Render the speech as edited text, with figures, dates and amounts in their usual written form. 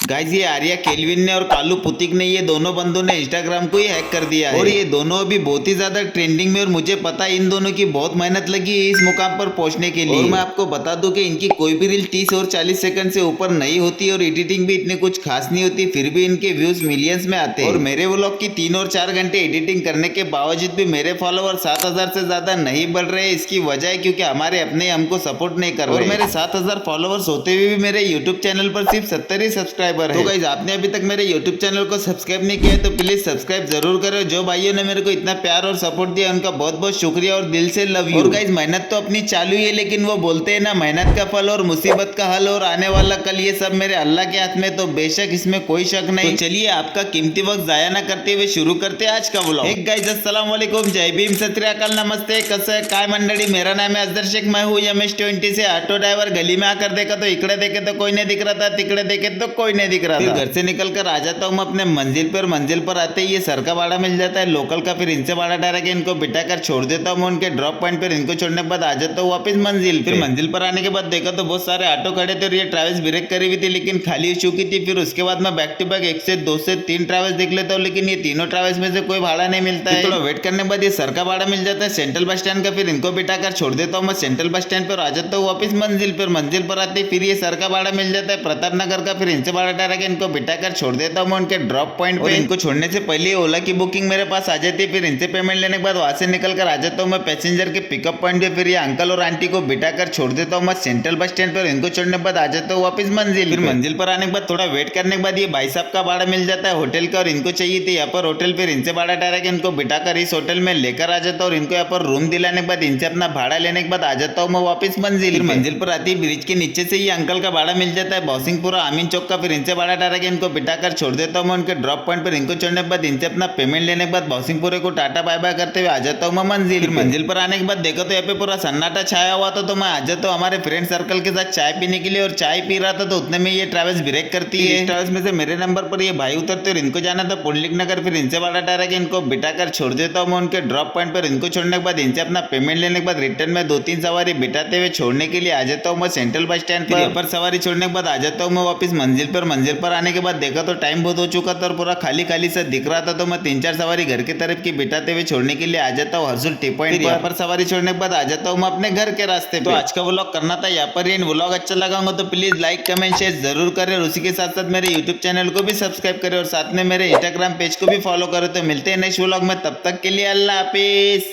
Guys ये Arya kelvin ने और कालू पुतिक ने, ये दोनों बंदों ने इंस्टाग्राम को ही हैक कर दिया है और ये दोनों अभी बहुत ही ज्यादा ट्रेंडिंग में। और मुझे पता है इन दोनों की बहुत मेहनत लगी है इस मुकाम पर पहुंचने के लिए। और मैं आपको बता दूं कि इनकी कोई भी रील 30 और 40 सेकंड से ऊपर नहीं होती और एडिटिंग भी इतनी कुछ खास नहीं होती, फिर भी इनके व्यूज मिलियंस में आते हैं। और मेरे व्लॉग की 3 और 4 घंटे एडिटिंग करने के बावजूद भी मेरे फॉलोअर 7000 से ज्यादा नहीं बढ़ रहे। इसकी वजह है क्योंकि हमारे अपने हमको सपोर्ट नहीं कर रहे। और मेरे 7000 फॉलोअर्स होते हुए भी मेरे यूट्यूब चैनल पर सिर्फ 70 ही सब्सक्राइबर है। तो गाइस आपने अभी तक मेरे YouTube चैनल को सब्सक्राइब नहीं किया है तो प्लीज सब्सक्राइब जरूर करो। जो भाइयों ने मेरे को इतना प्यार और सपोर्ट दिया उनका बहुत बहुत शुक्रिया और दिल से लव यू। और गाइस मेहनत तो अपनी चालू ही है, लेकिन वो बोलते हैं ना, मेहनत का फल और मुसीबत का हल और आने वाला कल, ये सब मेरे अल्लाह के हाथ में। तो बेशक इसमें कोई शक नहीं। तो चलिए आपका कीमती वक्त जाया ना करते हुए शुरू करते हैं आज का व्लॉग। एक गाइस अस्सलाम वालेकुम, जय भीम, सत श्री अकाल, नमस्ते, कसं आहे काय मंडळी। मेरा नाम है अजदर शेख, मैं हूँ MS20 से ऑटो ड्राइवर। गली में आकर देखा तो इकड़े देखे तो कोई नहीं दिख रहा था, तिकड़े देखे तो कोई नहीं दिख रहा था। घर से निकल कर आ जाता हूँ मैं अपने मंजिल पर। मंजिल पर आते ही ये सर का भाड़ा मिल जाता है लोकल का, फिर इनसे भाड़ा डाला के इनको बिठा कर छोड़ देता हूँ मैं उनके ड्रॉप पॉइंट पर। इनको छोड़ने के बाद आ जाता हूँ वापस मंजिल। फिर मंजिल पर आने के बाद देखा तो बहुत सारे ऑटो खड़े थे और ये ट्रैवल्स ब्रेक करी हुई थी लेकिन खाली हो चुकी थी। फिर उसके बाद मैं बैक टू बैक 1 से 2 से 3 ट्रैवल्स देख लेता हूँ, लेकिन ये तीनों ट्रैवल्स में से कोई भाड़ा नहीं मिलता है। थोड़ा वेट करने के बाद ये सर का भाड़ा मिल जाता है सेंट्रल बस स्टैंड का, फिर इनको बिठा कर छोड़ देता हूँ मैं सेंट्रल बस स्टैंड पर। आ जाता हूँ वापस मंजिल पर। मंजिल पर आते फिर ये सर का भाड़ा मिल जाता है प्रताप नगर का, फिर इनसे भाड़ा डाला के इनको बिठा कर छोड़ देता हूँ मैं उनके ड्रॉप पॉइंट पे। इनको छोड़ने से पहले ओला की बुकिंग मेरे पास आ जाती है, फिर इनसे पेमेंट लेने के बाद वहां से निकल कर आ जाता हूँ मैं पैसेंजर के पिकअप पॉइंट पे। फिर ये अंकल और आंटी को बिठा कर छोड़ देता हूँ मैं सेंट्रल बस स्टैंड पर। इनको छोड़ने के बाद आ जाता हूँ वापस मंजिल। फिर मंजिल पर आने के बाद थोड़ा वेट करने के बाद ये भाई साहब का भाड़ा मिल जाता है होटल का, और इनको चाहिए थी यहाँ पर होटल। फिर इनसे भाड़ा डाला के इनको बिठा कर इस होटल में लेकर आ जाता हूँ और इनको यहाँ पर रूम दिलाने के बाद इनसे अपना भाड़ा लेने के बाद आ जाता हूँ मैं वापस मंजिल। फिर मंजिल पर आती है ब्रिज के नीचे से ये अंकल का भाड़ा मिल जाता है बौसिंगपुरा आमीन चौक का, फिर इनसे भाड़ा डाला के इनको बिठा कर छोड़ देता हूँ मैं उनके ड्रॉप पॉइंट पर। इनको छोड़ने के बाद इनसे अपना पेमेंट लेने के बाद बौसिंगपुरे को टाटा बाय बाय करते हुए आ जाता हूँ मैं मंजिल। फिर मंजिल पर आने के बाद देखो तो यहाँ पे पूरा सन्नाटा छाया हुआ था, तो मैं आ जाता हूँ हमारे फ्रेंड सर्कल के साथ चाय पीने के लिए। और चाय पी रहा था तो उतने में ये ट्रैवल्स ब्रेक करती है। इस ट्रैवल्स में से मेरे नंबर पर ये भाई उतरते और इनको जाना था पुंडलिक नगर, फिर इनसे भाड़ा डाला के इनको बिठा कर छोड़ देता हूँ मैं उनके ड्रॉप पॉइंट पर। इनको छोड़ने के बाद इनसे अपना पेमेंट लेने के बाद रिटर्न में 2-3 सवारी बिठाते हुए छोड़ने के लिए आ जाता हूँ मैं सेंट्रल बस स्टैंड पर। सवारी छोड़ने के बाद आ जाता हूँ मैं वापस मंजिल पर। मंजिल पर आने के बाद देखा तो टाइम बहुत हो चुका था और पूरा खाली खाली सा दिख रहा था, तो मैं 3-4 सवारी घर की तरफ की बिठाते हुए छोड़ने के लिए आ जाता हूँ हर्सुल टी पॉइंट पर। सवारी छोड़ने के बाद आ जाता हूँ मैं अपने घर के रास्ते पे। तो आज का व्लॉग करना था यहाँ पर। व्लॉग अच्छा लगा होगा तो प्लीज लाइक कमेंट शेयर जरूर करें, और उसी के साथ साथ मेरे यूट्यूब चैनल को भी सब्सक्राइब करें और साथ में मेरे इंस्टाग्राम पेज को भी फॉलो करें। तो मिलते हैं नेक्स्ट व्लॉग में, तब तक के लिए अल्लाह हाफिज।